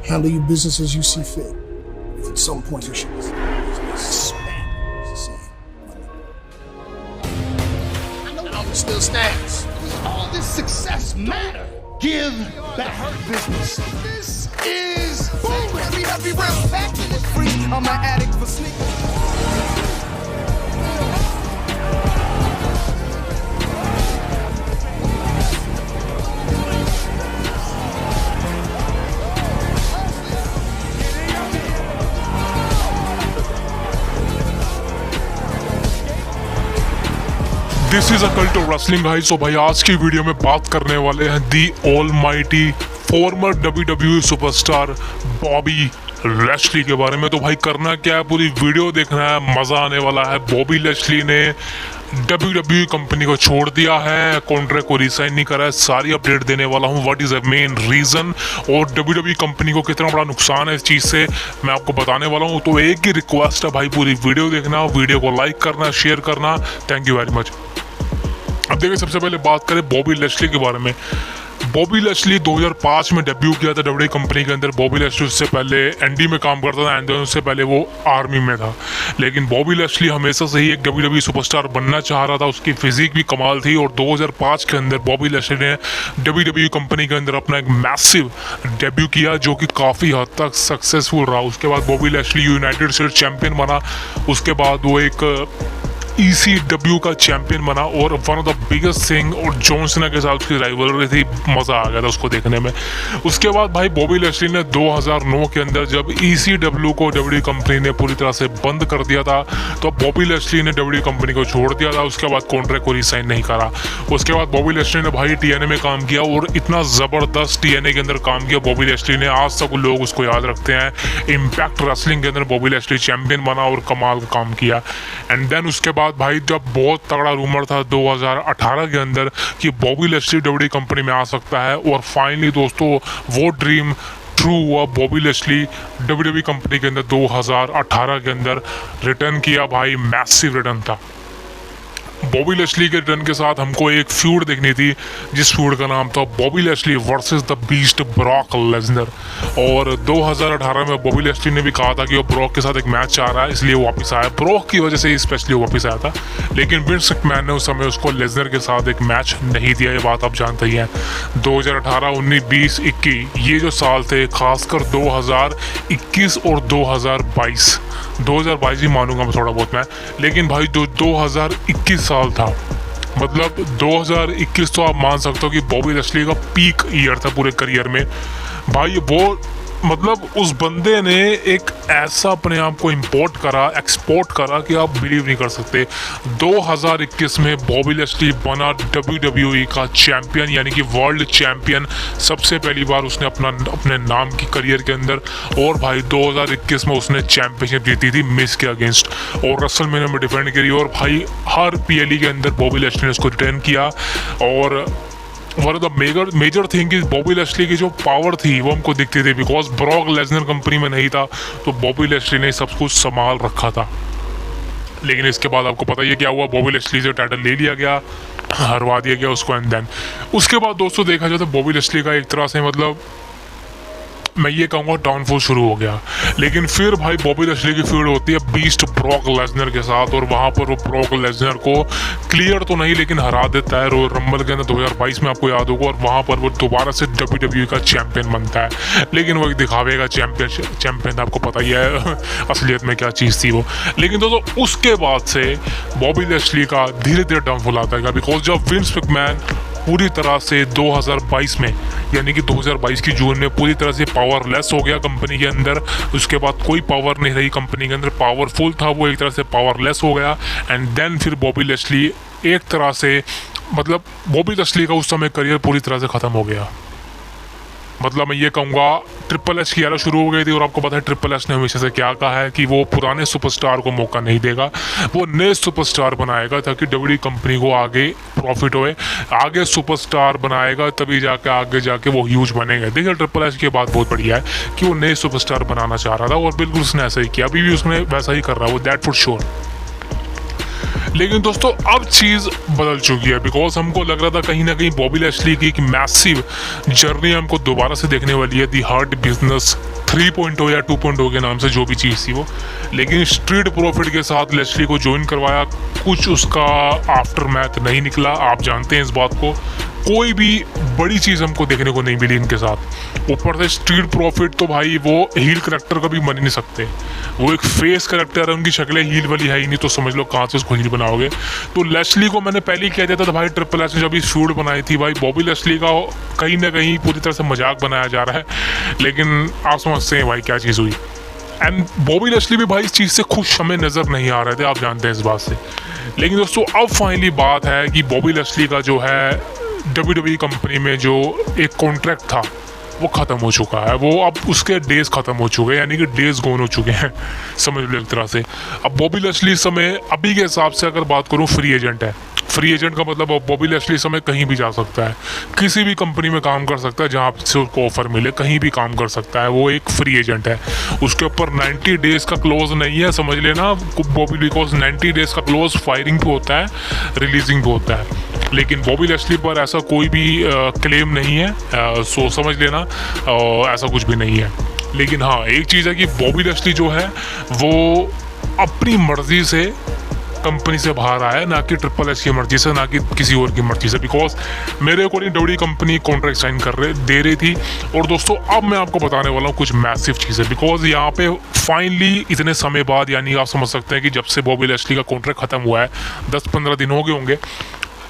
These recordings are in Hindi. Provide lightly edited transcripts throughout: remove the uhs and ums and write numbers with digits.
Handle your business as you see fit. If at some point you should expand, it's the same. I know it still stands. Does all this success matter? Give back. Hurt business. This is boom. Heavy round back to the free. I'm an addict for sneakers. This is a cult of wrestling guys. तो भाई आज की वीडियो में बात करने वाले हैं the almighty former WWE superstar Bobby Lashley के बारे में। तो भाई करना क्या है, पूरी वीडियो देखना है, मज़ा आने वाला है। बॉबी लैशली ने WWE कंपनी को छोड़ दिया है, कॉन्ट्रैक्ट को रिसाइन नहीं करा है, सारी अपडेट देने वाला हूँ। What is the main reason और WWE कंपनी को कितना बड़ा नुकसान है इस चीज़ से, मैं आपको बताने वाला हूँ। तो एक ही रिक्वेस्ट है भाई, पूरी वीडियो देखना, वीडियो को लाइक करना, शेयर करना। Thank you very much. अब देखिए, सबसे पहले बात करें बॉबी लैशली के बारे में। बॉबी लैशली 2005 में डेब्यू किया था WWE कंपनी के अंदर। बॉबी लैशली उससे पहले एनडी में काम करता था एंड उससे पहले वो आर्मी में था। लेकिन बॉबी लैशली हमेशा से ही एक WWE सुपरस्टार बनना चाह रहा था, उसकी फिजिक भी कमाल थी। और 2005 के अंदर बॉबी लैशली ने WWE कंपनी के अंदर अपना एक मैसिव डेब्यू किया जो कि काफ़ी हद तक सक्सेसफुल रहा। उसके बाद Bobby Lashley United states champion बना। उसके बाद वो एक ECW का चैंपियन बना और one of the biggest thing, और जॉन सीना के साथ उसकी राइवलरी थी, मज़ा आ गया था उसको देखने में। उसके बाद भाई बॉबी लैशली ने 2009 के अंदर जब ECW को WWE कंपनी ने पूरी तरह से बंद कर दिया था, तो बॉबी लैशली ने WWE कंपनी को छोड़ दिया था। उसके बाद कॉन्ट्रैक्ट को रिसाइन नहीं करा। उसके बाद बॉबी लैशली ने भाई TNA में काम किया और इतना ज़बरदस्त TNA के अंदर काम किया बॉबी लैशली ने, आज तक लोग उसको याद रखते हैं। इम्पैक्ट रेसलिंग के अंदर बॉबी लैशली चैंपियन बना और कमाल का काम किया। एंड देन उसके बाद भाई जब बहुत तगड़ा रूमर था 2018 के अंदर कि बॉबी लैशली WWE कंपनी में आ सकता है, और फाइनली दोस्तों वो ड्रीम ट्रू हुआ। बॉबी लैशली WWE कंपनी के अंदर 2018 के अंदर रिटर्न किया। भाई मैसिव रिटर्न था। बॉबी लैशली के रिटर्न के साथ हमको एक फ्यूड देखनी थी, जिस फ्यूड का नाम था Bobby Lashley versus the beast Brock Lesnar. और 2018 में बॉबी लैशली ने भी कहा था कि वो ब्रॉक के साथ एक मैच चाह रहा है, इसलिए वो वापस आया। ब्रॉक की वजह से ही स्पेशली वो वापस आया था, लेकिन विंस मैकमैन ने उस समय उसको लेसनर के साथ एक मैच नहीं दिया। ये बात आप जानते ही हैं। 2018, 19, 20, 21 ये जो साल थे, खासकर 2021 और 2022 ही मानूंगा मैं थोड़ा बहुत मैं, लेकिन भाई जो 2021 साल था, मतलब 2021 तो आप मान सकते हो कि बॉबी लैशली का पीक ईयर था पूरे करियर में। भाई वो मतलब उस बंदे ने एक ऐसा अपने आप को एक्सपोर्ट करा कि आप बिलीव नहीं कर सकते। 2021 में बॉबी लैशली बना WWE का चैंपियन, यानी कि वर्ल्ड चैंपियन। सबसे पहली बार उसने अपने नाम की करियर के अंदर। और भाई 2021 में उसने चैंपियनशिप जीती थी मिस के अगेंस्ट, और रेसलमेनिया में डिफेंड करी। और भाई हर PLE के अंदर बॉबी लैशली ने उसको रिटर्न किया। और one of the major thing is Bobby Lashley की जो पावर थी वो हमको दिखती थी, बिकॉज ब्रॉक लेसनर कंपनी में नहीं था, तो बॉबी लैशली ने सब कुछ संभाल रखा था। लेकिन इसके बाद आपको पता ही है क्या हुआ, बॉबी लैशली से टाइटल ले लिया गया, हरवा दिया गया उसको। एंड देन उसके बाद दोस्तों देखा जाए तो बॉबी लैशली का एक तरह से मतलब मैं ये कहूँगा डाउनफॉल शुरू हो गया। लेकिन फिर भाई बॉबी लैशली की फील्ड होती है बीस्ट ब्रॉक लेसनर के साथ, और वहाँ पर वो ब्रॉक लेसनर को क्लियर तो नहीं लेकिन हरा देता है रॉयल रंबल के अंदर 2022 में, आपको याद होगा। और वहाँ पर वो दोबारा से WWE का चैंपियन बनता है, लेकिन वो एक दिखावे का चैंपियन, आपको पता ही है असलियत में क्या चीज़ थी वो। लेकिन दोस्तों उसके बाद से बॉबी लैशली का धीरे धीरे डाउनफॉल आता है, बिकॉज जब विंस मैकमैन पूरी तरह से 2022 में, यानी कि 2022 की जून में पूरी तरह से पावरलेस हो गया कंपनी के अंदर, उसके बाद कोई पावर नहीं रही कंपनी के अंदर। पावरफुल था वो, एक तरह से पावरलेस हो गया। एंड देन फिर बॉबी लैशली एक तरह से मतलब बॉबी लैशली का उस समय करियर पूरी तरह से ख़त्म हो गया। मतलब मैं ये कहूँगा ट्रिपल एच की एरा शुरू हो गई थी, और आपको पता है ट्रिपल एच ने हमेशा से क्या कहा है कि वो पुराने सुपरस्टार को मौका नहीं देगा, वो नए सुपरस्टार बनाएगा ताकि WWE कंपनी को आगे प्रॉफिट होए, आगे सुपरस्टार बनाएगा तभी जाके आगे जाके वो ह्यूज बनेंगे। देखिए ट्रिपल एच की बात बहुत बढ़िया है कि वो नए सुपरस्टार बनाना चाह रहा था, और बिल्कुल उसने ऐसा ही किया, अभी भी उसने वैसा ही कर रहा है वो, दैट फॉर श्योर। लेकिन दोस्तों अब चीज़ बदल चुकी है, बिकॉज हमको लग रहा था कहीं ना कहीं बॉबी लैशली की एक मैसिव जर्नी हमको दोबारा से देखने वाली है, दी हर्ट बिजनेस 3.0 या 2.0 के नाम से जो भी चीज़ थी वो। लेकिन स्ट्रीट प्रॉफिट के साथ लैशली को ज्वाइन करवाया, कुछ उसका आफ्टर मैथ नहीं निकला, आप जानते हैं इस बात को। कोई भी बड़ी चीज़ हमको देखने को नहीं मिली इनके साथ। ऊपर से स्ट्रीट प्रॉफिट तो भाई वो हील करेक्टर कभी बन ही नहीं सकते, वो एक फेस करेक्टर है, उनकी शक्लें हील वाली है ही नहीं, तो समझ लो कहाँ से उसको हील बनाओगे। तो लैशली को मैंने पहले ही कह दिया था भाई, ट्रिपल एच ने जब इस फ्यूड बनाई थी भाई, बॉबी लैशली का कहीं ना कहीं पूरी तरह से मजाक बनाया जा रहा है, लेकिन आप समझते हैं भाई क्या चीज़ हुई। एंड बॉबी लैशली भी भाई इस चीज़ से खुश हमें नज़र नहीं आ रहे थे, आप जानते हैं इस बात से। लेकिन दोस्तों अब फाइनली बात है कि बॉबी लैशली का जो है WWE कंपनी में जो एक कॉन्ट्रैक्ट था वो ख़त्म हो चुका है, वो अब उसके डेज ख़त्म हो चुके हैं, यानी कि डेज गोन हो चुके हैं, समझ लो एक तरह से। अब बॉबी लैशली इस समय अभी के हिसाब से अगर बात करूँ फ्री एजेंट है। फ्री एजेंट का मतलब बॉबी लैशली समय कहीं भी जा सकता है, किसी भी कंपनी में काम कर सकता है जहाँ से उसको ऑफर मिले, कहीं भी काम कर सकता है, वो एक फ्री एजेंट है। उसके ऊपर 90 डेज का क्लोज नहीं है, समझ लेना बॉबी, बिकॉज 90 डेज का क्लोज फायरिंग पे होता है, रिलीजिंग पे होता है, लेकिन बॉबी लैशली पर ऐसा कोई भी क्लेम नहीं है, सो समझ लेना ऐसा कुछ भी नहीं है। लेकिन हाँ एक चीज़ है कि बॉबी लैशली जो है वो अपनी मर्जी से कंपनी से बाहर आया, ना कि ट्रिपल एच की मर्जी से, ना कि किसी और की मर्जी से, बिकॉज मेरे according WWE company contract sign दे रही थी। और दोस्तों अब मैं आपको बताने वाला हूँ कुछ मैसिव चीज़ें, बिकॉज यहाँ पे फाइनली इतने समय बाद, यानी आप समझ सकते हैं कि जब से बॉबी लैशली का कॉन्ट्रैक्ट खत्म हुआ है 10-15 दिन हो गए होंगे,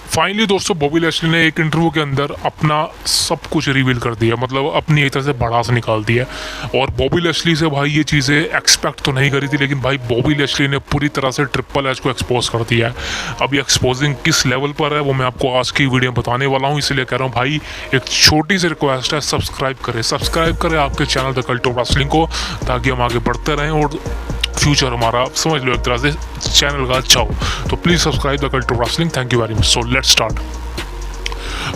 फाइनली दोस्तों बॉबी लैशली ने एक इंटरव्यू के अंदर अपना सब कुछ रिवील कर दिया, मतलब अपनी एक तरह से भड़ास निकाल दिया। और बॉबी लैशली से भाई ये चीज़ें एक्सपेक्ट तो नहीं करी थी, लेकिन भाई बॉबी लैशली ने पूरी तरह से ट्रिपल एच को एक्सपोज कर दिया है। अब ये एक्सपोजिंग किस लेवल पर है वो मैं आपको आज की वीडियो में बताने वाला हूँ, इसलिए कह रहा हूँ भाई एक छोटी सी रिक्वेस्ट है, सब्सक्राइब करें आपके channel the Cult of wrestling को, ताकि हम आगे बढ़ते रहें और फ्यूचर हमारा समझ लो एक तरह से चैनल का अच्छा हो। तो please subscribe the Cult of Wrestling, thank you very much. So let's start.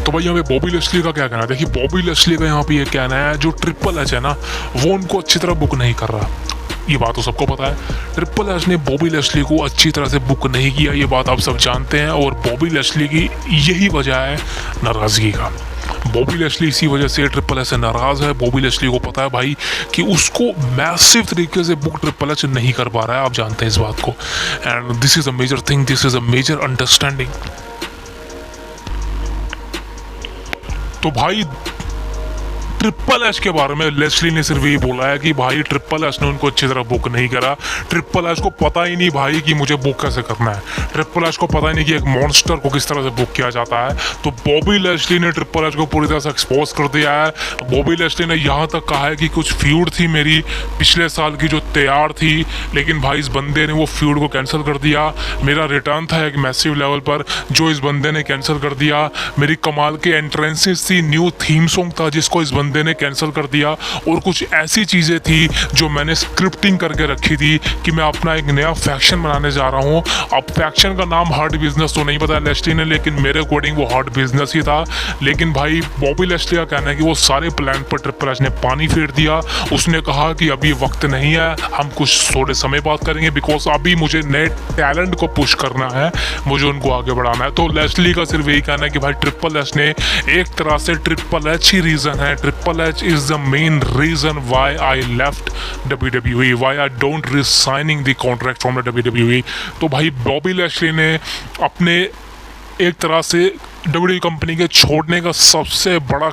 तो भाई यहाँ पे बॉबी लैशली का क्या कहना है, देखिए बॉबी लैशली का यहाँ पे ये कहना है जो ट्रिपल एच है ना वो उनको अच्छी तरह बुक नहीं कर रहा, ये बात तो सबको पता है। ट्रिपल एच ने बॉबी लैशली को अच्छी तरह से बुक नहीं किया, ये बात आप सब जानते हैं, और बॉबी लैशली की यही वजह है नाराज़गी का। बॉबी लैशली इसी वजह से ट्रिपल एच से नाराज़ है। बॉबी लैशली को पता है भाई कि उसको मैसिव तरीके से बुक ट्रिपल एच नहीं कर पा रहा है, आप जानते हैं इस बात को, and this is a major thing, this is a major understanding. तो भाई ट्रिपल एच के बारे में लैशली ने सिर्फ यही बोला है कि भाई ट्रिपल एच ने उनको अच्छी तरह बुक नहीं करा, ट्रिपल एच को पता ही नहीं भाई कि मुझे बुक कैसे करना है, ट्रिपल एच को पता ही नहीं कि एक मॉन्स्टर को किस तरह से बुक किया जाता है। तो बॉबी लैशली ने ट्रिपल एच को पूरी तरह से एक्सपोज कर दिया है। बॉबी लैशली ने यहाँ तक कहा है कि कुछ फ्यूड थी मेरी पिछले साल की जो तैयार थी, लेकिन भाई इस बंदे ने वो फ्यूड को कैंसिल कर दिया। मेरा रिटर्न था एक मैसिव लेवल पर जो इस बंदे ने कैंसिल कर दिया। मेरी कमाल के एंट्रेंसेस थी, न्यू थीम सॉन्ग था जिसको इस बंदे ने कैंसिल कर दिया, और कुछ ऐसी चीज़ें थी जो मैंने स्क्रिप्टिंग करके रखी थी कि मैं अपना एक नया फैक्शन बनाने जा रहा हूँ। अब फैक्शन का नाम हार्ड बिजनेस तो नहीं बताया लैशली ने, लेकिन मेरे अकॉर्डिंग वो हार्ड बिजनेस ही था। लेकिन भाई बॉबी लैशली का कहना है कि वो सारे प्लान पर ट्रिपल एच ने पानी फेर दिया। उसने कहा कि अभी वक्त नहीं है, हम कुछ थोड़े समय बाद करेंगे, बिकॉज अभी मुझे नए टैलेंट को पुश करना है, मुझे उनको आगे बढ़ाना है। तो लैशली का सिर्फ यही कहना है कि भाई ट्रिपल एच ने एक तरह से ट्रिपल एच ही रीज़न है, Triple H is the main reason why I left WWE, why I don't resigning the contract from the WWE। तो भाई बॉबी लैशली ने अपने एक तरह से WWE कंपनी के छोड़ने का सबसे बड़ा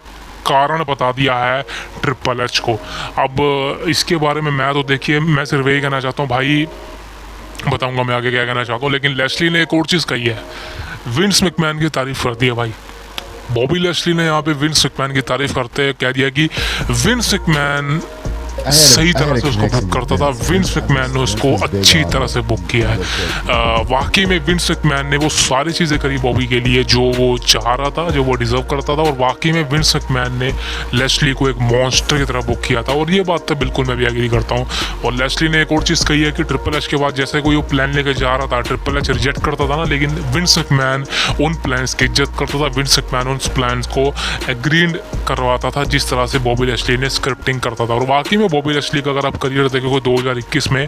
कारण बता दिया है ट्रिपल एच को। अब इसके बारे में मैं तो देखिए मैं सिर्फ यही कहना चाहता हूँ भाई, बताऊँगा मैं आगे क्या कहना चाहता हूँ, लेकिन लैशली ने एक और चीज़ कही है, विंस मैकमैन की तारीफ कर दी है भाई। बॉबी लैशली ने यहाँ पे विंस मैकमैन की तारीफ करते कह दिया कि विंस मैकमैन सही तरह से उसको बुक करता था, विंस मैकमैन ने उसको अच्छी तरह से बुक किया है। वाकई में विंस मैकमैन ने वो सारी चीज़ें करी बॉबी के लिए जो वो चाह रहा था, जो वो डिजर्व करता था, और वाकई में विंस मैकमैन ने लैशली को एक मॉन्स्टर की तरह बुक किया था, और ये बात तो बिल्कुल मैं भी एग्री करता हूँ। और लैशली ने एक और चीज़ कही है कि ट्रिपल एच के बाद जैसे कोई वो प्लान लेकर जा रहा था, ट्रिपल एच रिजेक्ट करता था ना, लेकिन विंस मैकमैन उन प्लान्स की इज्जत करता था, विंस मैकमैन उन प्लान्स को एग्रीड करवाता था जिस तरह से बॉबी लेस्ली ने स्क्रिप्टिंग करता था। और वाकई में बॉबी लेस्ली का अगर आप करियर देखोगे 2021 में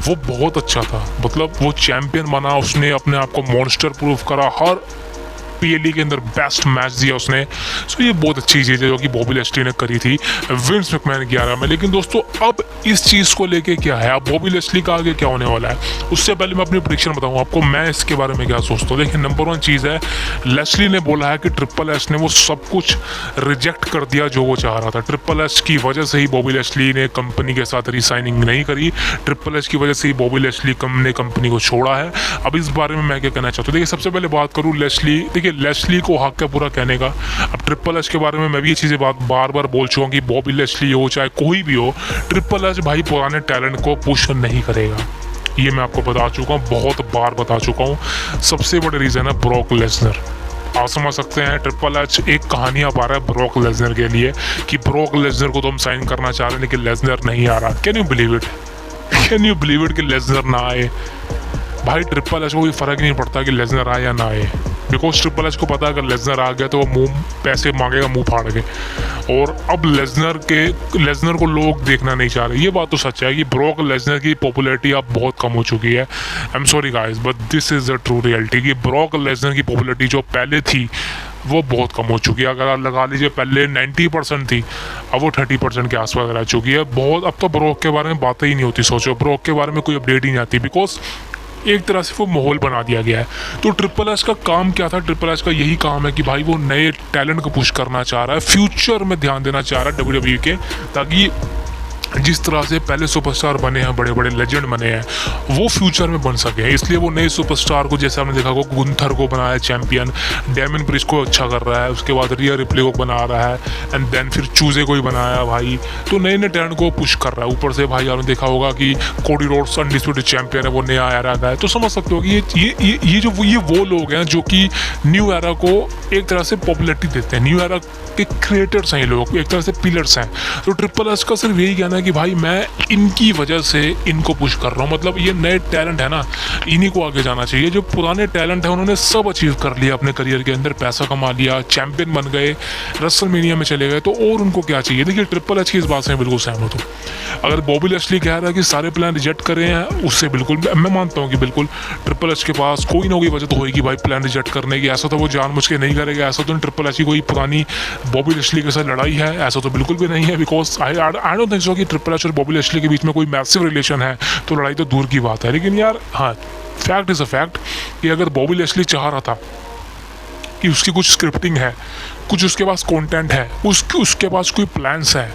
वो बहुत अच्छा था। मतलब वो चैम्पियन बना, उसने अपने आप को मॉन्स्टर प्रूफ करा, हर PLE के अंदर बेस्ट मैच दिया उसने। सो ये बहुत अच्छी चीज़ है जो कि बॉबी लेस्ली ने करी थी विंस मैकमैन की एरा में। लेकिन दोस्तों अब इस चीज़ को लेके क्या है, अब बॉबी लेस्ली का आगे क्या होने वाला है, उससे पहले मैं अपनी प्रेडिक्शन बताऊँ आपको मैं इसके बारे में क्या सोचता हूँ। देखिए नंबर 1 चीज़ है, लेस्ली ने बोला है कि ट्रिपल एच ने वो सब कुछ रिजेक्ट कर दिया जो वो चाह रहा था। ट्रिपल एच की वजह से ही बॉबी लेस्ली ने कंपनी के साथ रीसाइनिंग नहीं करी, ट्रिपल एच की वजह से ही बॉबी लेस्ली ने कंपनी को छोड़ा है। अब इस बारे में मैं क्या कहना चाहता हूँ, देखिए सबसे पहले बात करूँ लेस्ली, देखिए लेस्ली को हक है पूरा कहने का। अब ट्रिपल एच के बारे में मैं भी ये चीज़ें बार बार बोल चुका हूँ कि बॉबी लेस्ली हो चाहे कोई भी हो, ट्रिपल एच भाई पुराने टैलेंट को पुश नहीं करेगा। ये मैं आपको बता चुका हूँ, बहुत बार बता चुका हूँ। सबसे बड़ा रीज़न है ब्रॉक लेसनर। आप समझ सकते हैं ट्रिपल एच एक कहानी आ पा रहा है ब्रॉक लेसनर के लिए कि ब्रॉक लेसनर को तो हम साइन करना चाह रहे हैं लेकिन लेसनर नहीं आ रहा। Can you believe it, can you believe it कि लेसनर ना आए। भाई ट्रिपल एच को कोई फ़र्क नहीं पड़ता कि लेसनर आए या ना आए, बिकॉज ट्रिपल एच को पता है अगर लेसनर आ गया तो वो मुंह पैसे मांगेगा मुंह फाड़ के। और अब लेसनर को लोग देखना नहीं चाह रहे। ये बात तो सच है कि ब्रॉक लेसनर की पॉपुलैरिटी अब बहुत कम हो चुकी है। I am sorry guys but this is the true reality कि ब्रॉक लेसनर की पॉपुलैरिटी जो पहले थी वो बहुत कम हो चुकी है। अगर आप लगा लीजिए पहले 90% थी, अब वो 30% के आसपास रह चुकी है। बहुत अब तो ब्रॉक के बारे में बातें ही नहीं होती। सोचो ब्रॉक के बारे में कोई अपडेट ही नहीं आती, बिकॉज एक तरह से वो माहौल बना दिया गया है। तो ट्रिपल एच का काम क्या था, ट्रिपल एच का यही काम है कि भाई वो नए टैलेंट को पुश करना चाह रहा है, फ्यूचर में ध्यान देना चाह रहा है WWE के, ताकि जिस तरह से पहले सुपरस्टार बने हैं, बड़े बड़े लेजेंड बने हैं, वो फ्यूचर में बन सके। इसलिए वो नए सुपरस्टार को, जैसे आपने देखा होगा गुंथर को बनाया चैंपियन, डेमिन प्रिस्ट को अच्छा कर रहा है, उसके बाद रिया रिप्ले को बना रहा है, एंड देन फिर चूजे को ही बनाया भाई। तो नए नए टैलेंट को पुश कर रहा है। ऊपर से भाई आपने देखा होगा कि कोडी रोड्स अनडिस्प्यूटेड चैंपियन है, वो नया एरा का है। तो समझ सकते हो कि ये वो लोग हैं जो कि न्यू एरा को एक तरह से पॉपुलैरिटी देते हैं। न्यू एरा के क्रिएटर्स हैं ये लोग, एक तरह से पिलर्स हैं। तो ट्रिपल एच का सिर्फ यही कहना है कि भाई मैं इनकी वजह से इनको पुश कर रहा हूँ। मतलब ये नए टैलेंट है ना, इन्हीं को आगे जाना चाहिए। जो पुराने टैलेंट है उन्होंने सब अचीव कर लिया अपने करियर के अंदर, पैसा कमा लिया, चैंपियन बन गए, रेसलमेनिया में चले गए, तो और उनको क्या चाहिए। देखिए ट्रिपल एच की इस बात से बिल्कुल सहमत हूँ। अगर बॉबी लेस्ली कह रहा है कि सारे प्लान रिजेक्ट करे हैं, उससे बिल्कुल मैं मानता हूँ कि बिल्कुल ट्रिपल एच के पास कोई ना कोई वजह तो होगी भाई प्लान रिजेक्ट करने की। ऐसा तो वो जानबूझ के नहीं करेगा, ऐसा तो ट्रिपल एच की कोई पुरानी बॉबी लेस्ली के साथ लड़ाई है, ऐसा तो बिल्कुल भी नहीं है। Because I don't think so कि ट्रिपल एच और बॉबी लेस्ली के बीच में कोई मैसिव रिलेशन है, तो लड़ाई तो दूर की बात है। लेकिन यार हाँ, फैक्ट इज़ अ फैक्ट कि अगर बॉबी लेस्ली चाह रहा था कि उसकी कुछ स्क्रिप्टिंग है, कुछ उसके पास कंटेंट है, उसके पास कोई प्लान्स है,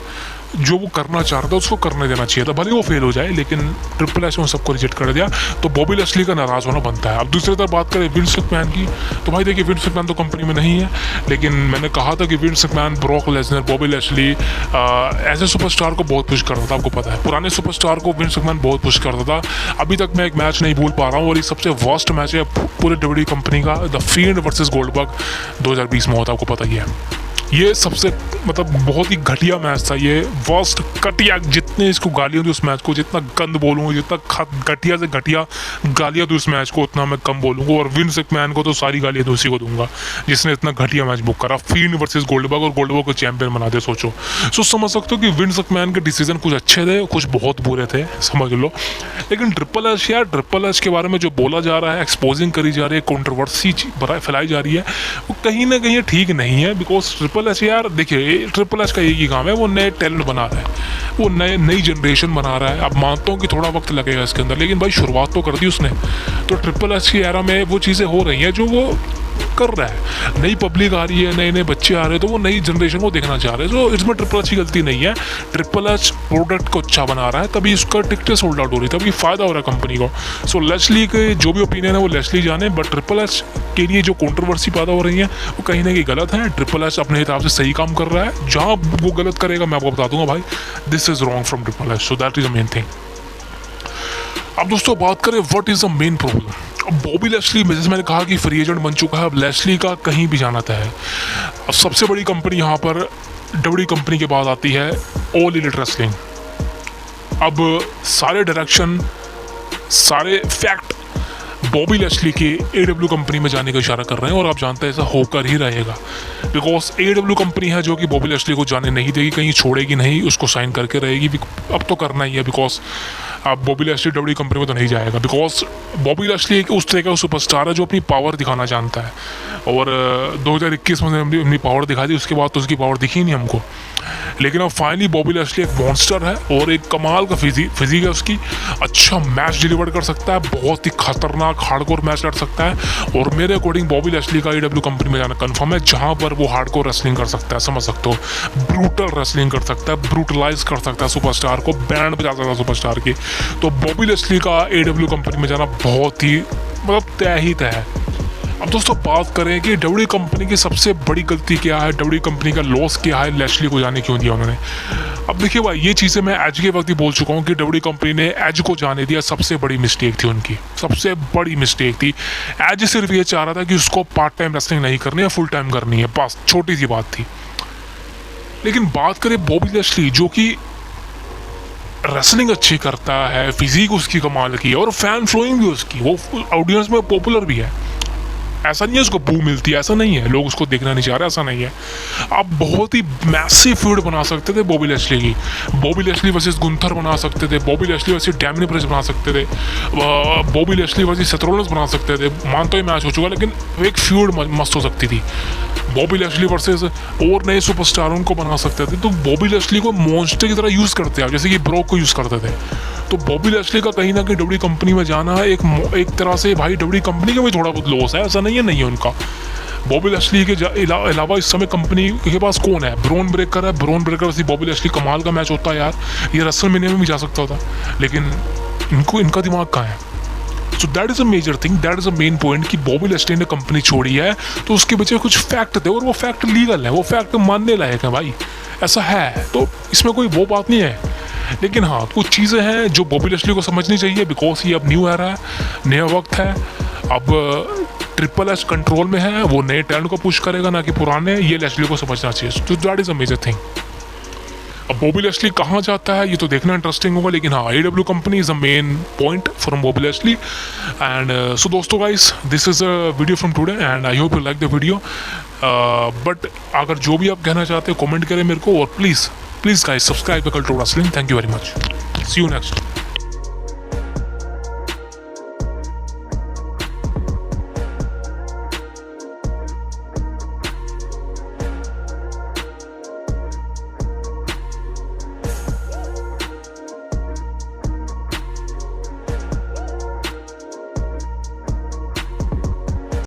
जो वो करना चाह रहा था उसको करने देना चाहिए था, भले वो फेल हो जाए। लेकिन ट्रिपल एच ने सबको रिजेक्ट कर दिया, तो बॉबी लेस्ली का नाराज़ होना बनता है। अब दूसरी तरफ बात करें विंस मैकमैन की, तो भाई देखिए विंस मैकमैन तो कंपनी में नहीं है, लेकिन मैंने कहा था कि Vince McMahon, Brock Lesnar, Bobby Lashley ऐसे सुपरस्टार को बहुत पुश करता था। आपको पता है पुराने सुपरस्टार को विंस मैकमैन बहुत पुश करता था। अभी तक मैं एक मैच नहीं भूल पा रहा हूँ, और ये सबसे वर्स्ट मैच है पूरे WWE कंपनी का, द फील्ड वर्सेस गोल्डबर्ग 2020 में होता, आपको पता ही है। ये सबसे मतलब बहुत ही घटिया मैच था, ये वर्स्ट घटिया, जितने इसको गालियाँ दूँ उस मैच को, जितना गंद बोलूँगा, जितना घटिया से घटिया गालियाँ दूँ उस मैच को, उतना मैं कम बोलूँगा। और विंस मैकमैन को तो सारी गालियाँ उसी को दूंगा जिसने इतना घटिया मैच बुक करा, फील्ड वर्सेस गोल्डबर्ग, और गोल्डबर्ग को चैंपियन बना दे। सोचो समझ सकते हो कि विंस मैकमैन के डिसीजन कुछ अच्छे थे, कुछ बहुत बुरे थे, समझ लो। लेकिन ट्रिपल एच, यार ट्रिपल एच के बारे में जो बोला जा रहा है, एक्सपोजिंग करी जा रही है, कंट्रोवर्सी फैलाई जा रही है, वो कहीं ना कहीं ठीक नहीं है। बिकॉज ट्रिपल एच, यार देखिए ट्रिपल एच का एक ही काम है, वो नए टैलेंट बना रहा है, वो नई जनरेशन बना रहा है। अब मानता हूँ कि थोड़ा वक्त लगेगा इसके अंदर, लेकिन भाई शुरुआत तो कर दी उसने। तो ट्रिपल एच की एरा में वो चीज़ें हो रही हैं जो वो कर रहा है। नई पब्लिक आ रही है, नए नए बच्चे आ रहे हैं, तो वो नई जनरेशन को देखना चाह रहे हैं। तो इसमें ट्रिपल एच की गलती नहीं है। ट्रिपल एच प्रोडक्ट को अच्छा बना रहा है, तभी उसका टिकटें सोल्ड आउट हो रही है, तभी फ़ायदा हो रहा है कंपनी को। सो लेस्ली के जो भी ओपिनियन है वो लेस्ली जाने, बट ट्रिपल एच के लिए जो कंट्रोवर्सी पैदा हो रही है वो कहीं ना कहीं गलत है। ट्रिपल एच अपने हिसाब से सही काम कर रहा है, जहाँ वो गलत करेगा मैं आपको बता दूंगा भाई this is wrong from triple H. So that is the main thing. अब दोस्तों बात करें what is the main problem. अब बॉबी लेस्ली, जैसे मैंने कहा कि फ्री एजेंट बन चुका है, अब लेस्ली का कहीं भी जाना तय है। अब सबसे बड़ी कंपनी यहाँ पर WWE कंपनी के बाद आती है ऑल एलिट रेसलिंग। अब सारे डायरेक्शन, सारे फैक्ट बॉबी लैशली के AEW कंपनी में जाने का इशारा कर रहे हैं, और आप जानते हैं ऐसा होकर ही रहेगा, बिकॉज AEW कंपनी है जो कि बॉबी लैशली को जाने नहीं देगी, कहीं छोड़ेगी नहीं, उसको साइन करके रहेगी। अब तो करना ही है, बिकॉज अब बॉबी लैशली WWE कंपनी में तो नहीं जाएगा, बिकॉज बॉबी लैशली एक उस तरह का सुपरस्टार है जो अपनी पावर दिखाना जानता है, और 2021 में अपनी पावर दिखा दी, उसके बाद तो उसकी पावर दिखी नहीं हमको। लेकिन अब फाइनली बॉबी लैशली एक मॉन्स्टर है और एक कमाल का फिजिक है उसकी, अच्छा मैच डिलीवर कर सकता है, बहुत ही खतरनाक हार्डकोर मैच लड़ सकता है, और मेरे अकॉर्डिंग बॉबी लैशली का AEW कंपनी में जाना कंफर्म है, जहां पर वो हार्डकोर रेसलिंग कर सकता है, समझ सकते हो, ब्रूटल रेसलिंग कर सकता है, ब्रूटलाइज कर सकता है सुपरस्टार को, बैंड बजा सकता है सुपरस्टार की। तो बॉबी लैशली का AEW कंपनी में जाना बहुत ही मतलब तय ही तय है। अब दोस्तों बात करें कि WWE कंपनी की सबसे बड़ी गलती क्या है, WWE कंपनी का लॉस क्या है, लैशली को जाने क्यों दिया उन्होंने। अब देखिए भाई, ये चीज़ें मैं एज के वक्त ही बोल चुका हूँ कि WWE कंपनी ने एज को जाने दिया, सबसे बड़ी मिस्टेक थी उनकी, सबसे बड़ी मिस्टेक थी। एज सिर्फ ये चाह रहा था कि उसको पार्ट टाइम रेसलिंग नहीं करनी है, फुल टाइम करनी है, बस छोटी सी बात थी। लेकिन बात करें बॉबी लैशली जो कि रेसलिंग अच्छी करता है, फिजिक उसकी कमाल की है, और फैन फ्लोइंग भी उसकी, वो ऑडियंस में पॉपुलर भी है, ऐसा नहीं है उसको बू मिलती है, ऐसा नहीं है, लोग उसको देखना नहीं चाह रहे, ऐसा नहीं है। आप बहुत ही मैसिव फीड बना सकते थे बॉबी लैशली की, बॉबी लैशली वर्सेस गुंथर बना सकते थे, बॉबी लैशली वर्सेस डैमिनी प्रिस्ट बना सकते थे, Bobby Lashley versus Seth Rollins बना सकते थे, मानता ही मैच हो चुका, लेकिन एक फ्यूड मस्त हो सकती थी। बॉबी लैशली वर्सेस और नए सुपरस्टारों को बना सकते थे, तो बॉबी लैशली को मॉन्स्टर की तरह यूज़ करते हैं, जैसे कि ब्रॉक को यूज़ करते थे। तो बॉबी लैशली का कहीं ना कहीं WWE कंपनी में जाना है एक तरह से भाई WWE कंपनी का भी थोड़ा बहुत लॉस है, ऐसा नहीं है उनका। बॉबी लैशली के अलावा इस समय कंपनी के पास कौन है, ब्रॉन ब्रेकर है, ब्रॉन ब्रेकर से बॉबी लैशली कमाल का मैच होता है यार, ये रेसलमेनिया में भी जा सकता था, लेकिन इनका दिमाग कहाँ है। So that is a major thing, that is a main point कि बॉबी लैशली ने कंपनी छोड़ी है तो उसके पीछे कुछ फैक्ट थे, और वो फैक्ट लीगल है, वो फैक्ट मानने लायक है भाई, ऐसा है, तो इसमें कोई वो बात नहीं है। लेकिन हाँ, कुछ चीज़ें हैं जो बॉबी लैशली को समझनी चाहिए, बिकॉज ये अब न्यू एरा है, नया वक्त है, अब ट्रिपल एच कंट्रोल में है, वो नए टैलेंट को पुश करेगा ना कि पुराने, ये लैशली को समझना चाहिए। तो that is a major thing. अब बॉबी लैशली कहाँ जाता है ये तो देखना इंटरेस्टिंग होगा, लेकिन हाँ, AEW company is a main point from Bobby Lashley. And so दोस्तों guys, this is a video from today and I hope you like the video. But अगर जो भी आप कहना चाहते हो कमेंट करें मेरे को, और please guys subscribe the Cult of Wrestling. Thank you very much, see you next.